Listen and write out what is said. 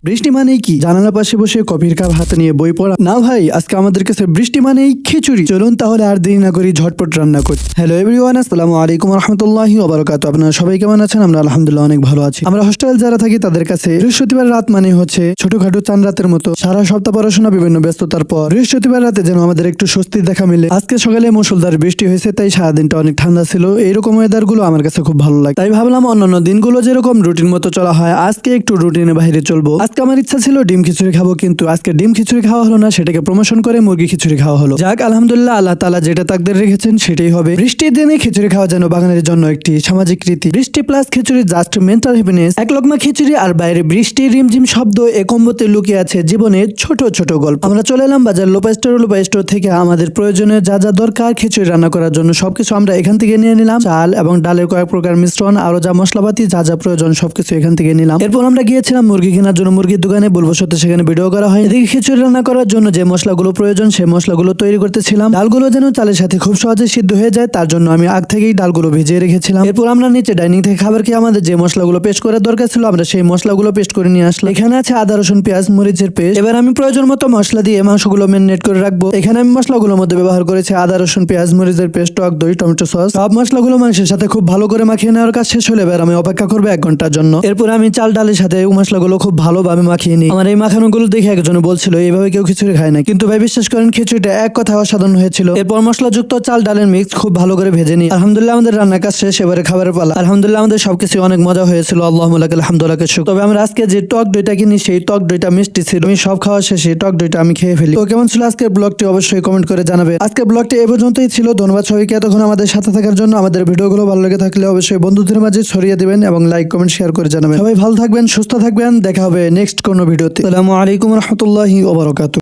বৃষ্টি মানেই কি? জানালার পাশে বসে কফির কাপ হাতে নিয়ে বই পড়া? না ভাই, আজকে আমাদের কাছে বৃষ্টি মানেই খিচুড়ি। চলুন তাহলে আর দেরি না করি ঝটপট রান্না করি। হ্যালো এভরিওয়ান, আসসালামু আলাইকুম রহমতুল্লাহি ওয়া বারাকাতুহু। আপনারা সবাই কেমন আছেন? আমরা আলহামদুলিল্লাহ অনেক ভালো আছি। আমরা হোস্টেল যারা থাকি তাদের কাছে বৃহস্পতিবার রাত মানে হচ্ছে ছোটখাটো চান রাতের মতো। সারা সপ্তাহ পড়াশোনা বিভিন্ন ব্যস্ততার পর বৃহস্পতিবার রাতে যেন আমাদের একটু স্বস্তির দেখা মিলে। আজকে সকালে মুষলধারে বৃষ্টি হয়েছে, তাই সারাদিনটা অনেক ঠান্ডা ছিল। এইরকম ওয়েদার গুলো আমার কাছে খুব ভালো লাগে। তাই ভাবলাম অন্যান্য দিনগুলো যেরকম রুটিন মতো চলা হয়, আজকে একটু রুটিনের বাইরে চলবো। আজকে আমার ইচ্ছা ছিল ডিম খিচুড়ি খাবো, কিন্তু আজকে ডিম খিচুড়ি খাওয়া হলো না, সেটাকে প্রমোশন করে মুরগি খিচুড়ি খাওয়া হলো। যাক আলহামদুলিল্লাহ, আল্লাহ তাআলা যেটা তাকদীরে রেখেছেন সেটাই হবে। বৃষ্টির দিনে খিচুড়ি খাওয়া যেন বাঙালির জন্য একটি সামাজিক রীতি। বৃষ্টি প্লাস খিচুড়ি জাস্ট মেন্টাল হ্যাপিনেস। এক লোকমা খিচুড়ি আর বাইরে বৃষ্টির রিমঝিম শব্দ, এ কম্বোতে লুকিয়ে আছে জীবনের ছোট ছোট গল্প। আমরা চলে এলাম বাজার লোপা স্টোর থেকে। আমাদের প্রয়োজনে যা যা দরকার খিচুড়ি রান্না করার জন্য সবকিছু আমরা এখান থেকে নিয়ে নিলাম। চাল এবং ডালের কয়েক প্রকার মিশ্রণ, আরো যা মশলাপাতি যা যা প্রয়োজন সবকিছু এখান থেকে নিলাম। এরপর আমরা গিয়েছিলাম মুরগি কেনার জন্য মুরগির দোকানে। বলবো সত্যি সেখানে ভিডিও করা হয়। এদিকে খিচুড়ি রান্না করার জন্য যে মশলাগুলো প্রয়োজন সেই মশলাগুলো তৈরি করতেছিলাম। ডালগুলো যেন চালের সাথে খুব সহজে সিদ্ধ হয়ে যায়, তার জন্য আমি আগ থেকেই ডালগুলো ভিজিয়ে রেখেছিলাম। এরপর আমরা নিচে ডাইনিং থেকে খাবার খেয়ে আমাদের যে মশলাগুলো পেস্ট করার দরকার ছিল আমরা সেই মশলাগুলো পেস্ট করে নিয়ে আসলাম। এখানে আছে আদা রসুন পেঁয়াজ মরিচের পেস্ট। এবার আমি প্রয়োজন মতো মশলা দিয়ে মাংসগুলো ম্যারিনেট করে রাখবো। এখানে আমি মশলাগুলোর মধ্যে ব্যবহার করেছি আদা রসুন পেঁয়াজ মরিচের পেস্ট, টক দই, টমেটো সস। সব মশলাগুলো মাংসের সাথে খুব ভালো করে মাখিয়ে নেওয়ার কাজ শেষ হলে এবার আমি অপেক্ষা করবো 1 ঘন্টার জন্য। এরপর আমি চাল ডালের সাথে মশলাগুলো খুব ভালোভাবে মাখিয়ে নিই। আমার এই মাখানোগুলো দেখে একজন বলছিল এইভাবে কেউ খিচুড়ি খায় না, কিন্তু ভাই বিশ্বাস করেন খিচুড়িটা এক কথায় অসাধারণ হয়েছিল। এরপর মশলাযুক্ত চাল ডালের মিক্স খুব ভালো করে ভেজে নিই। আলহামদুলিল্লাহ আমাদের রান্নার কাজ শেষ, এবারে খাবারের পালা। আলহামদুলিল্লাহ আমাদের সবকিছু অনেক মজা হয়েছিল। আল্লাহুম্মা লাকাল হামদু ওয়া লাকাশ শুকর। তবে আমরা আজকে যে টক দইটা কিনি সেই টক দইটা মিষ্টি ছিল। আমি সব খাওয়া শেষে টক দইটা আমি খেয়ে ফেলি। তো কেমন ছিল আজকের ব্লগটি অবশ্যই কমেন্ট করে জানাবে। আজকের ব্লগটি এ পর্যন্তই ছিল। ধন্যবাদ সবাইকে এতক্ষণ আমাদের সাথে থাকার জন্য। আমাদের ভিডিওগুলো ভালো লেগে থাকলে অবশ্যই বন্ধুদের মাঝে ছড়িয়ে দিবেন এবং লাইক কমেন্ট শেয়ার করে জানাবেন। সবাই ভালো থাকবেন, সুস্থ থাকবেন। দেখা হবে নেক্সট কোনো ভিডিওতে। আসসালামু আলাইকুম রহমতুল্লাহি ওয়া বারাকাতুহু।